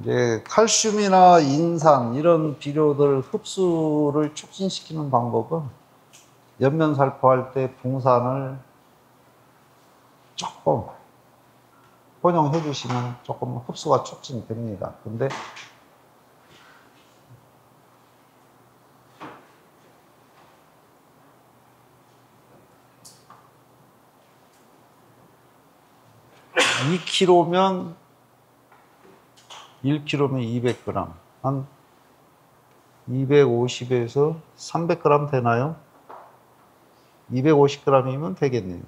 이제 칼슘이나 인산 이런 비료들 흡수를 촉진시키는 방법은 옆면살포할 때 붕산을 조금 혼용해 주시면 조금 흡수가 촉진됩니다. 근데 (2kg면) 1kg면 200g, 한 250에서 300g 되나요? 250g이면 되겠네요.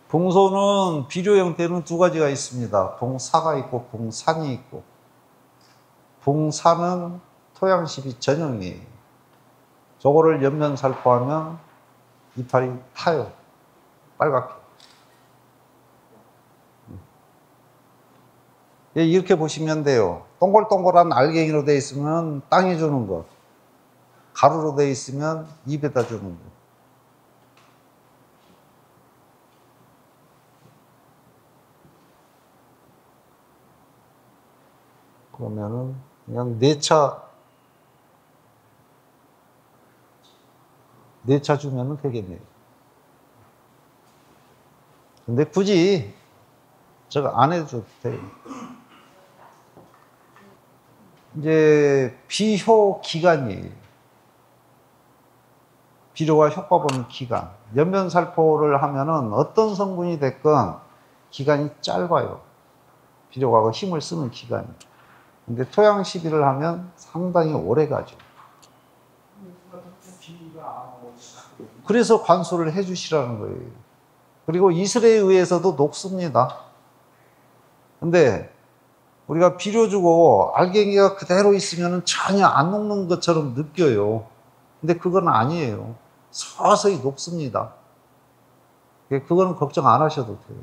붕소는 비료 형태는 두 가지가 있습니다. 붕사가 있고 붕산이 있고, 붕산은 토양시비 전형이에요. 저거를 옆면살포하면 이파리 타요. 빨갛게. 이렇게 보시면 돼요. 동글동글한 알갱이로 되어 있으면 땅에 주는 것, 가루로 되어 있으면 입에다 주는 것. 그러면은 그냥 4차 주면은 되겠네요. 근데 굳이 저거 안 해도 돼요. 이제 비효 기간이에요. 비료가 효과 보는 기간. 옆면살포를 하면은 어떤 성분이 됐건 기간이 짧아요. 비료가 힘을 쓰는 기간이. 근데 토양 시비를 하면 상당히 오래 가죠. 그래서 관수를 해 주시라는 거예요. 그리고 이슬에 의해서도 녹습니다. 근데 우리가 비료 주고 알갱이가 그대로 있으면 전혀 안 녹는 것처럼 느껴요. 근데 그건 아니에요. 서서히 녹습니다. 그거는 걱정 안 하셔도 돼요.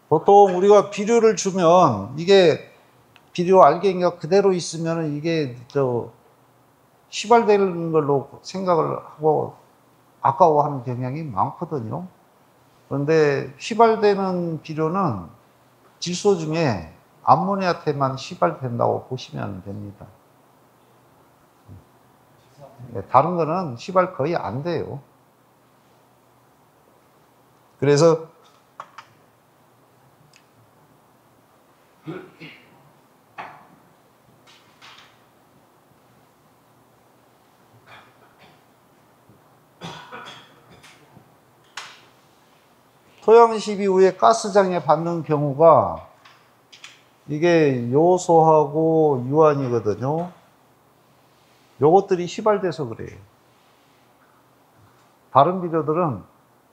보통 우리가 비료를 주면 이게 비료 알갱이가 그대로 있으면 이게 휘발되는 걸로 생각을 하고 아까워하는 경향이 많거든요. 그런데 휘발되는 비료는 질소 중에 암모니아태만 휘발된다고 보시면 됩니다. 다른 거는 휘발 거의 안 돼요. 그래서 토양 시비 후에 가스장에 받는 경우가 이게 요소하고 유한이거든요. 요것들이 휘발돼서 그래요. 다른 비료들은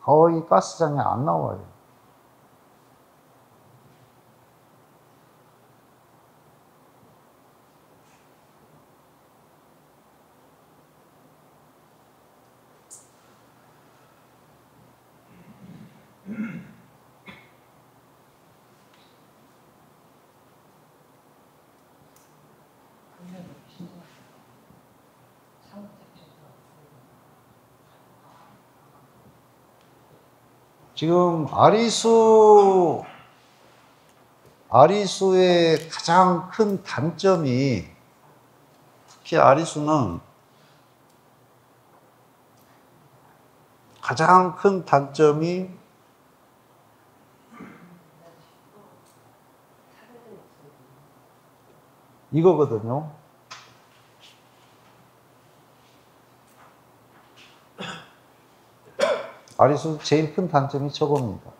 거의 가스장에 안 나와요. 지금 아리수의 가장 큰 단점이, 특히 아리수는 가장 큰 단점이 이거거든요. 아리수 제일 큰 단점이 저겁니다.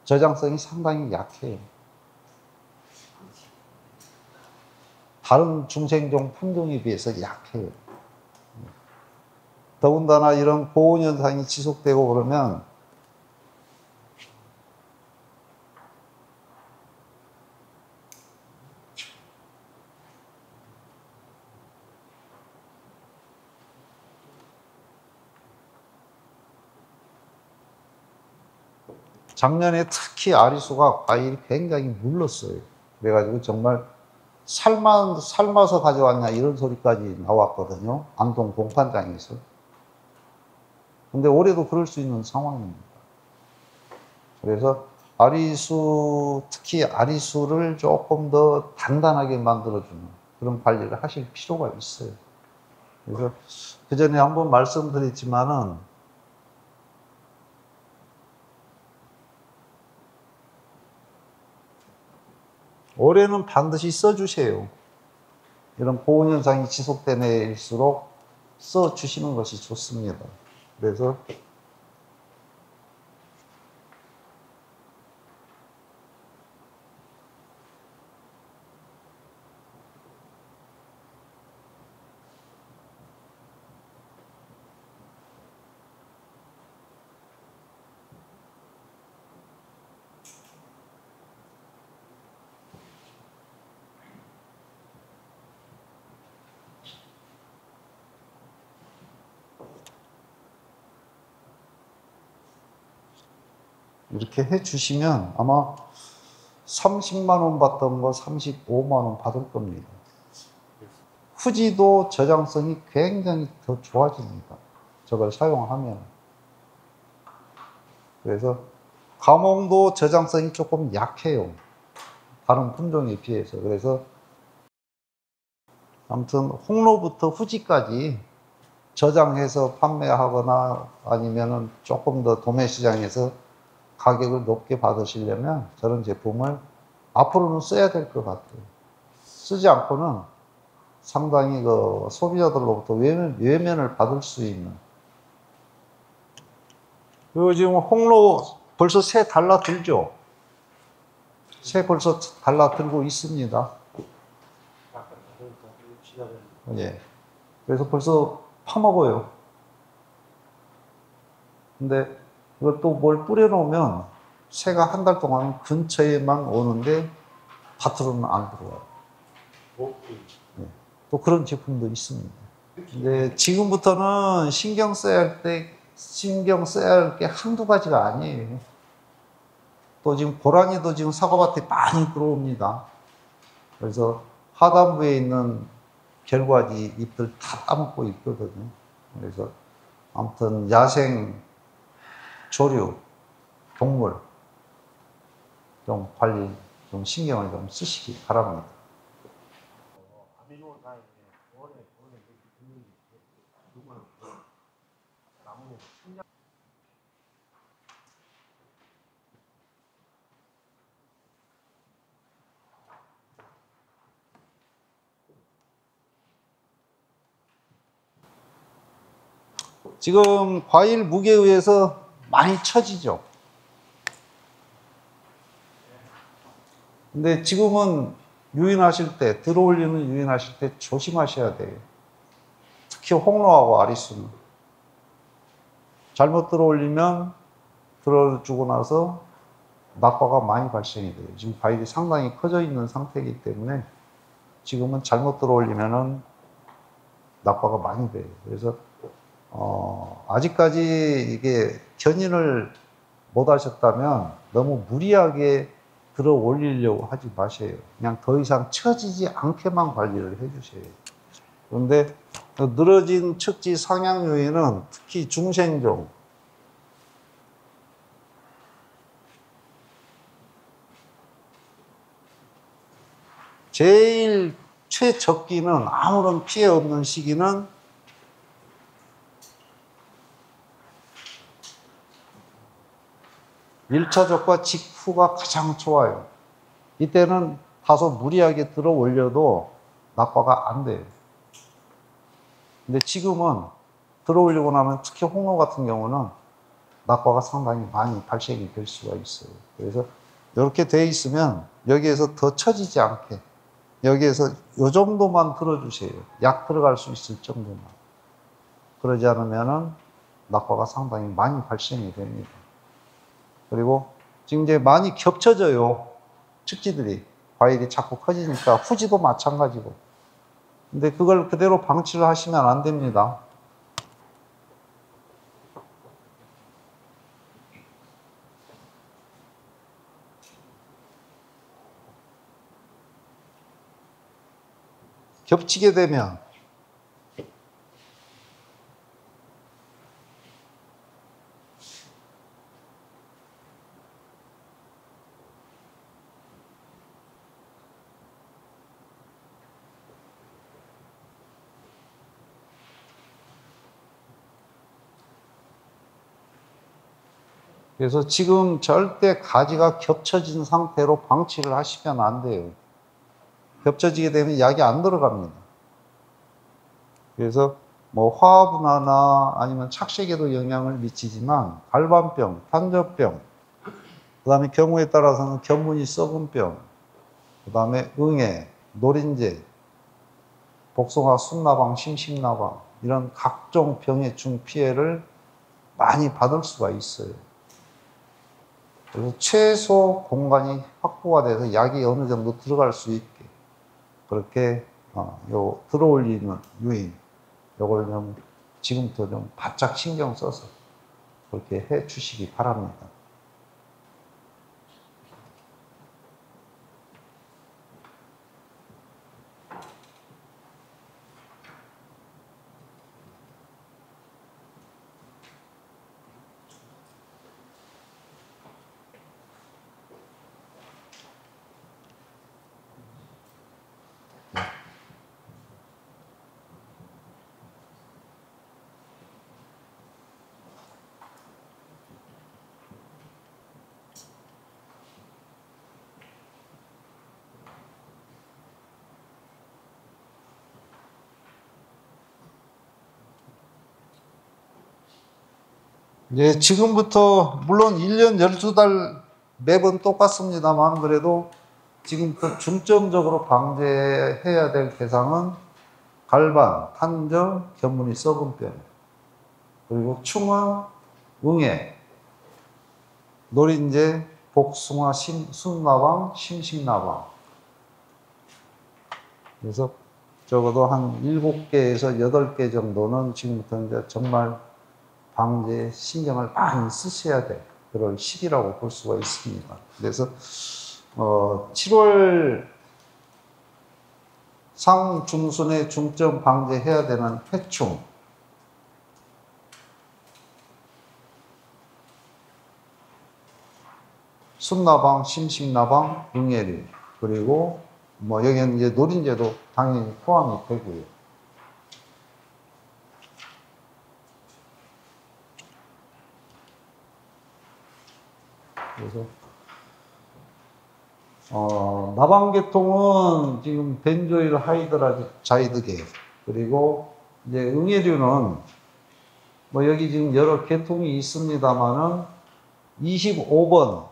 저장성이 상당히 약해요. 다른 중생종 품종에 비해서 약해요. 더군다나 이런 고온 현상이 지속되고 그러면 작년에 특히 아리수가 과일이 굉장히 물렀어요. 그래가지고 정말 삶아서 가져왔냐 이런 소리까지 나왔거든요. 안동 공판장에서. 근데 올해도 그럴 수 있는 상황입니다. 그래서 아리수, 특히 아리수를 조금 더 단단하게 만들어주는 그런 관리를 하실 필요가 있어요. 그래서 그 전에 한번 말씀드렸지만은 올해는 반드시 써주세요. 이런 고온 현상이 지속될수록 써주시는 것이 좋습니다. 그래서 이렇게 해주시면 아마 30만 원 받던 거 35만 원 받을 겁니다. 후지도 저장성이 굉장히 더 좋아집니다. 저걸 사용하면. 그래서 가몽도 저장성이 조금 약해요. 다른 품종에 비해서. 그래서 아무튼 홍로부터 후지까지 저장해서 판매하거나 아니면은 조금 더 도매 시장에서 가격을 높게 받으시려면 저런 제품을 앞으로는 써야 될 것 같아요. 쓰지 않고는 상당히 그 소비자들로부터 외면을 받을 수 있는. 그리고 지금 홍로 벌써 새 달라들죠? 새 벌써 달라들고 있습니다. 예. 그래서 벌써 파먹어요. 근데 이것도 뭘 뿌려놓으면 새가 한 달 동안 근처에만 오는데 밭으로는 안 들어와요. 예. 또 그런 제품도 있습니다. 근데 지금부터는 신경 써야 할 게 한두 가지가 아니에요. 또 지금 고라니도 지금 사과밭에 많이 들어옵니다. 그래서 하단부에 있는 결과지 잎들 다 따먹고 있거든요. 그래서 아무튼 야생 조류, 동물 좀 관리, 좀 신경을 좀 쓰시기 바랍니다. 지금 과일 무게에 의해서 많이 처지죠. 근데 지금은 유인하실 때, 들어올리는 유인하실 때 조심하셔야 돼요. 특히 홍로하고 아리수는. 잘못 들어올리면 들어주고 나서 낙과가 많이 발생이 돼요. 지금 과일이 상당히 커져 있는 상태이기 때문에 지금은 잘못 들어올리면은 낙과가 많이 돼요. 그래서 아직까지 이게 견인을 못 하셨다면 너무 무리하게 들어 올리려고 하지 마세요. 그냥 더 이상 처지지 않게만 관리를 해주세요. 그런데 늘어진 척지 상향 요인은 특히 중생종, 제일 최적기는 아무런 피해 없는 시기는 일차적과 직후가 가장 좋아요. 이때는 다소 무리하게 들어 올려도 낙과가 안 돼요. 근데 지금은 들어 올리고 나면 특히 홍로 같은 경우는 낙과가 상당히 많이 발생이 될 수가 있어요. 그래서 이렇게 돼 있으면 여기에서 더 처지지 않게 여기에서 요 정도만 들어주세요. 약 들어갈 수 있을 정도만. 그러지 않으면은 낙과가 상당히 많이 발생이 됩니다. 그리고 지금 이제 많이 겹쳐져요. 측지들이. 과일이 자꾸 커지니까 후지도 마찬가지고. 근데 그걸 그대로 방치를 하시면 안 됩니다. 겹치게 되면 그래서 지금 절대 가지가 겹쳐진 상태로 방치를 하시면 안 돼요. 겹쳐지게 되면 약이 안 들어갑니다. 그래서 뭐 화분화나 아니면 착색에도 영향을 미치지만 갈반병, 탄저병, 그 다음에 경우에 따라서는 견문이 썩은 병, 그 다음에 응애, 노린재, 복숭아, 순나방, 심심나방 이런 각종 병의 중피해를 많이 받을 수가 있어요. 그래서 최소 공간이 확보가 돼서 약이 어느 정도 들어갈 수 있게 그렇게 요 들어올리는 유인 요걸 좀 지금부터 좀 바짝 신경 써서 그렇게 해 주시기 바랍니다. 이제 지금부터 물론 1년 12달 매번 똑같습니다만 그래도 지금부터 중점적으로 방제해야 될 대상은 갈반, 탄저, 견문이 썩은 병, 그리고 충원, 응애, 노린재, 복숭아, 순나방, 심식나방. 그래서 적어도 한 7개에서 8개 정도는 지금부터 이제 정말 방제에 신경을 많이 쓰셔야 될 그런 시기라고 볼 수가 있습니다. 그래서 7월 상중순에 중점 방제해야 되는 회충, 순나방, 심식나방, 응애류, 그리고 뭐 여기는 이제 노린재도 당연히 포함이 되고요. 그래서 나방계통은 지금 벤조일 하이드라자이드계, 그리고 이제 응애류는 뭐 여기 지금 여러 계통이 있습니다만은 25번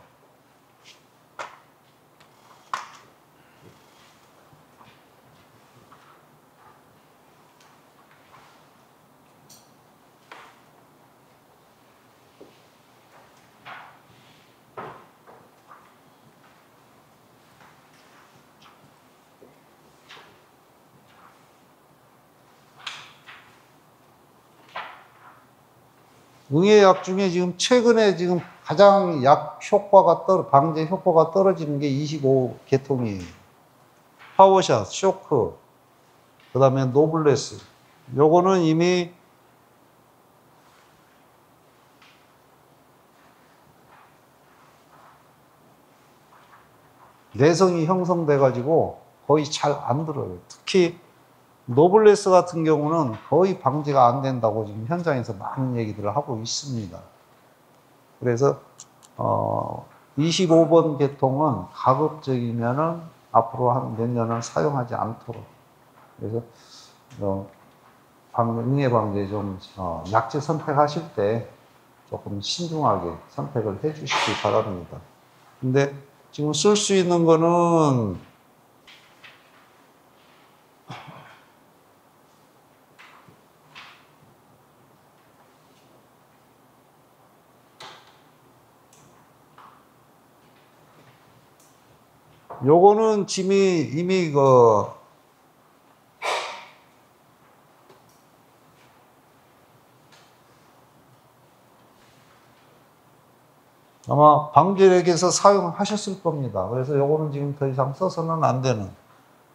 응애약 중에 지금 최근에 지금 가장 약 효과가 방제 효과가 떨어지는 게 25계통이에요. 파워샷, 쇼크, 그 다음에 노블레스. 요거는 이미 내성이 형성돼가지고 거의 잘 안 들어요. 특히 노블레스 같은 경우는 거의 방지가 안 된다고 지금 현장에서 많은 얘기들을 하고 있습니다. 그래서 25번 계통은 가급적이면은 앞으로 한 몇 년은 사용하지 않도록, 그래서 응애 방제 좀 약제 선택하실 때 조금 신중하게 선택을 해 주시기 바랍니다. 근데 지금 쓸 수 있는 거는 요거는 이미 아마 방지력에서 사용하셨을 겁니다. 그래서 요거는 지금 더 이상 써서는 안 되는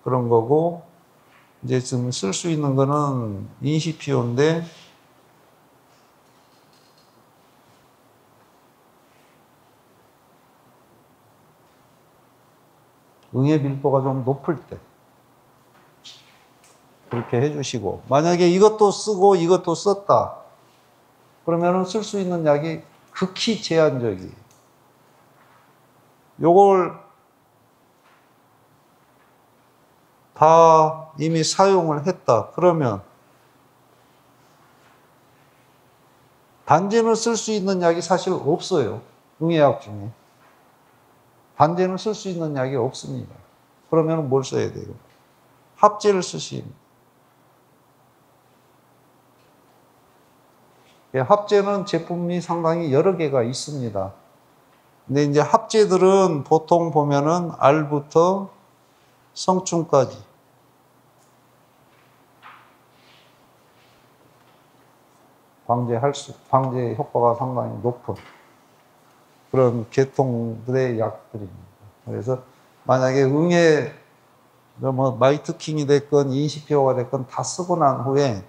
그런 거고, 이제 지금 쓸 수 있는 거는 인시피오인데, 응의 밀도가 좀 높을 때 그렇게 해주시고, 만약에 이것도 쓰고 이것도 썼다 그러면은 쓸 수 있는 약이 극히 제한적이에요. 요걸 다 이미 사용을 했다 그러면 단제는 쓸 수 있는 약이 사실 없어요. 응애약 중에 단제는 쓸 수 있는 약이 없습니다. 그러면 뭘 써야 돼요? 합제를 쓰십니다. 합제는 제품이 상당히 여러 개가 있습니다. 근데 이제 합제들은 보통 보면은 R부터 성충까지 방제 효과가 상당히 높은 그런 계통들의 약들입니다. 그래서 만약에 응애 마이트킹이 됐건 인시피오가 됐건 다 쓰고 난 후에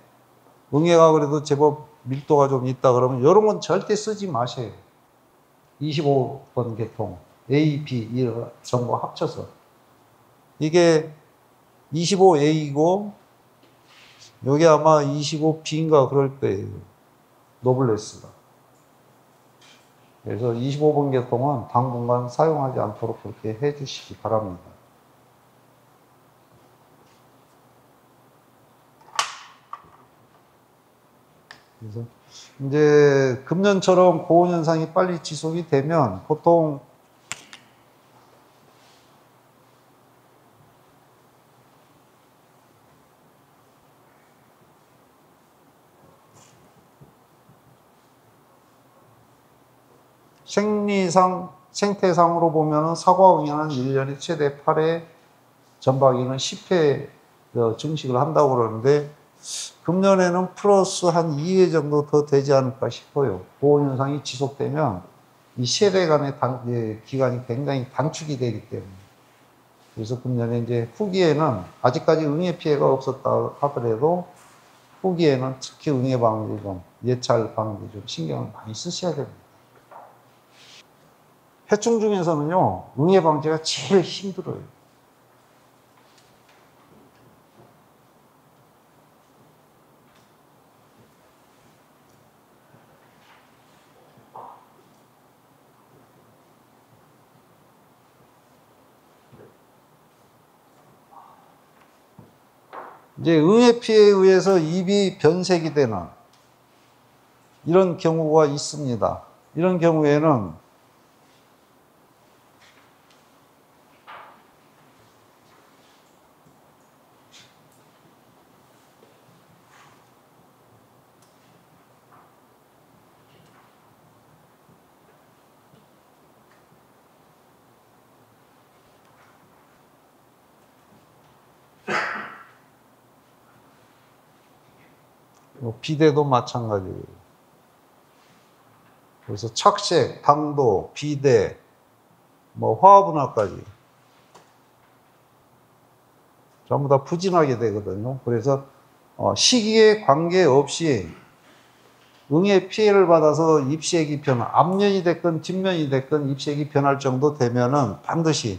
응애가 그래도 제법 밀도가 좀 있다 그러면 이런 건 절대 쓰지 마세요. 25번 계통 A, B 이런 전부 합쳐서 이게 25A이고 여기 아마 25B인가 그럴 거예요. 노블레스가. 그래서 25번 계통은 당분간 사용하지 않도록 그렇게 해 주시기 바랍니다. 그래서 이제 금년처럼 고온 현상이 빨리 지속이 되면 보통 생태상으로 보면 사과응애는 1년에 최대 8회, 전박이는 10회 증식을 한다고 그러는데 금년에는 플러스 한 2회 정도 더 되지 않을까 싶어요. 고온 현상이 지속되면 이 세대 간의 기간이 굉장히 단축이 되기 때문에. 그래서 금년에 이제 후기에는 아직까지 응애 피해가 없었다 하더라도 후기에는 특히 응애 방지 좀, 예찰 방지 좀 신경을 많이 쓰셔야 됩니다. 해충 중에서는요, 응애 방지가 제일 힘들어요. 이제 응애 피해에 의해서 입이 변색이 되는 이런 경우가 있습니다. 이런 경우에는 비대도 마찬가지예요. 그래서 착색, 당도, 비대, 화합은학까지 전부 다 부진하게 되거든요. 그래서 시기에 관계없이 응애 피해를 받아서 입색이 앞면이 됐건 뒷면이 됐건 입색이 변할 정도 되면은 반드시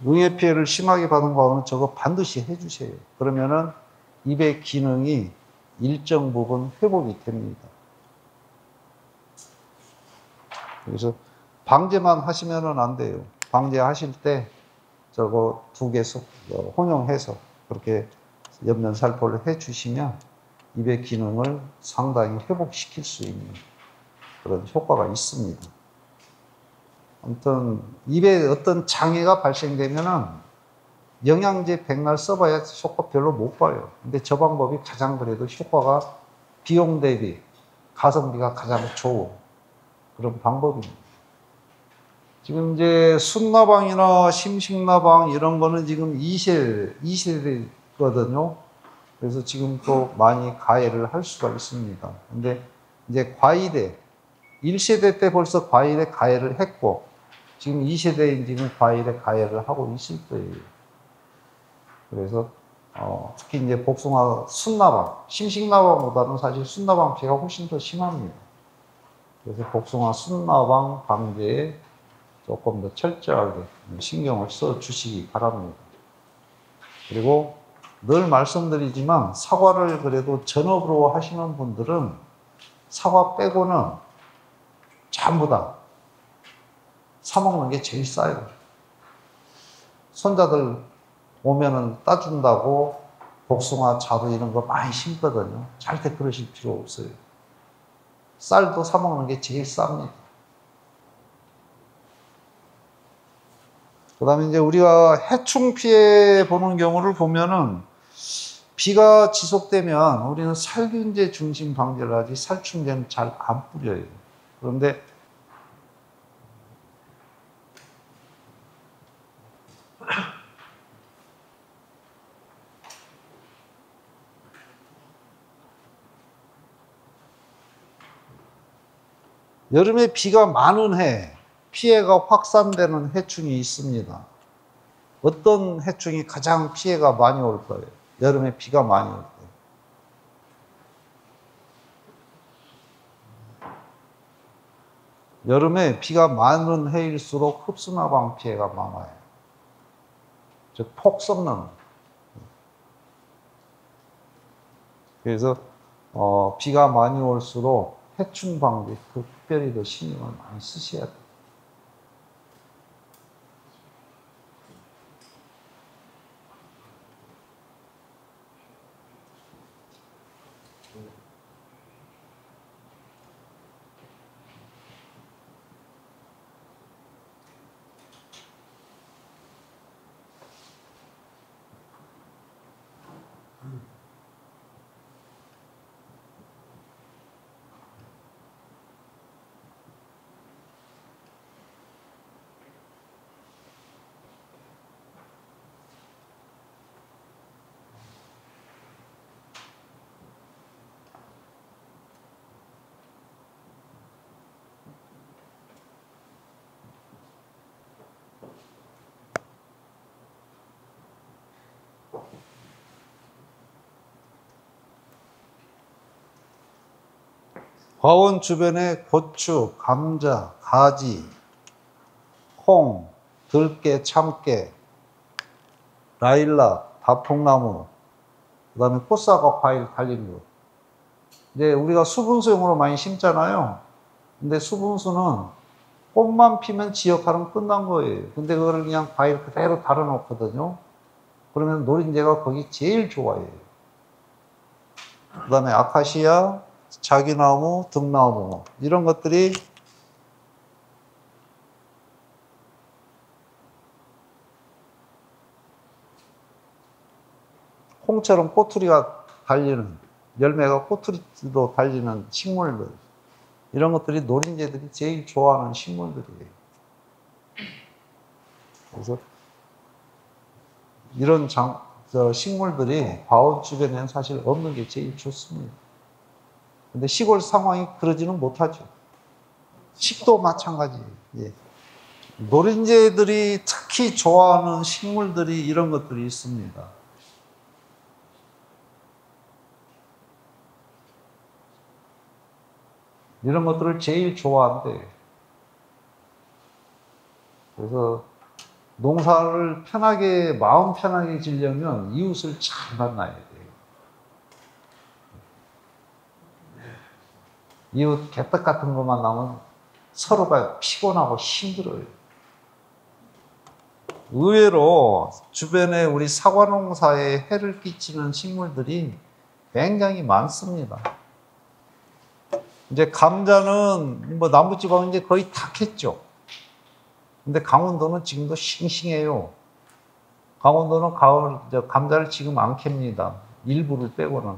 응애 피해를 심하게 받은 거하고는 저거 반드시 해주세요. 그러면은 입의 기능이 일정 부분 회복이 됩니다. 그래서 방제만 하시면은 안 돼요. 방제하실 때 저거 2개 혼용해서 그렇게 옆면 살포를 해 주시면 입의 기능을 상당히 회복시킬 수 있는 그런 효과가 있습니다. 아무튼 입에 어떤 장애가 발생되면은 영양제 백날 써봐야 효과 별로 못 봐요. 근데 저 방법이 가장 그래도 효과가 비용 대비 가성비가 가장 좋은 그런 방법입니다. 지금 이제 순나방이나 심식나방 이런 거는 지금 2세대거든요. 그래서 지금 또 많이 가해를 할 수가 있습니다. 근데 이제 과일에 1세대 때 벌써 과일에 가해를 했고 지금 2세대인 지금 과일에 가해를 하고 있을 거예요. 그래서 특히 이제 복숭아 순나방, 심식나방보다는 사실 순나방 피해가 훨씬 더 심합니다. 그래서 복숭아 순나방 방제에 조금 더 철저하게 신경을 써 주시기 바랍니다. 그리고 늘 말씀드리지만 사과를 그래도 전업으로 하시는 분들은 사과 빼고는 전부 다 사먹는 게 제일 싸요. 손자들 오면은 따준다고 복숭아, 자두 이런 거 많이 심거든요. 절대 그러실 필요 없어요. 쌀도 사먹는 게 제일 쌉니다. 그 다음에 이제 우리가 해충 피해 보는 경우를 보면은 비가 지속되면 우리는 살균제 중심 방제를 하지 살충제는 잘 안 뿌려요. 그런데 여름에 비가 많은 해 피해가 확산되는 해충이 있습니다. 어떤 해충이 가장 피해가 많이 올 거예요? 여름에 비가 많이 올 때. 여름에 비가 많은 해일수록 흡수나방 피해가 많아요. 즉, 폭 썩는. 그래서, 비가 많이 올수록 해충 방지, 특별히 더 신경을 많이 쓰셔야 돼요. 과원 주변에 고추, 감자, 가지, 콩, 들깨, 참깨, 라일락, 다풍나무, 그 다음에 꽃사과 과일 달린 거. 이제 우리가 수분수용으로 많이 심잖아요. 근데 수분수는 꽃만 피면 지역화는 끝난 거예요. 근데 그거를 그냥 과일 그대로 달아놓거든요. 그러면 노린재가 거기 제일 좋아해요. 그 다음에 아카시아, 자기나무, 등나무 이런 것들이 콩처럼 꼬투리가 달리는 열매가 꼬투리로 달리는 식물들 이런 것들이 노린재들이 제일 좋아하는 식물들이에요. 그래서 이런 식물들이 과원 주변에는 사실 없는 게 제일 좋습니다. 근데 시골 상황이 그러지는 못하죠. 식도 마찬가지예요. 예. 노린재들이 특히 좋아하는 식물들이 이런 것들이 있습니다. 이런 것들을 제일 좋아한대요. 그래서 농사를 편하게, 마음 편하게 지려면 이웃을 잘 만나야 돼요. 이웃 개떡 같은 것만 나면 서로가 피곤하고 힘들어요. 의외로 주변에 우리 사과 농사에 해를 끼치는 식물들이 굉장히 많습니다. 이제 감자는 뭐 남부지방은 이제 거의 다 캤죠. 근데 강원도는 지금도 싱싱해요. 강원도는 감자를 지금 안 캡니다. 일부를 빼고는.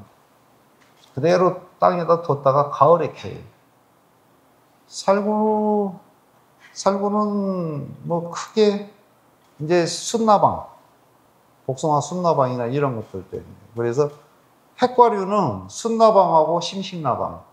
그대로 땅에다 뒀다가 가을에 캐요. 살구는 뭐 크게 이제 순나방, 복숭아 순나방이나 이런 것들 때문에. 그래서 핵과류는 순나방하고 심식나방,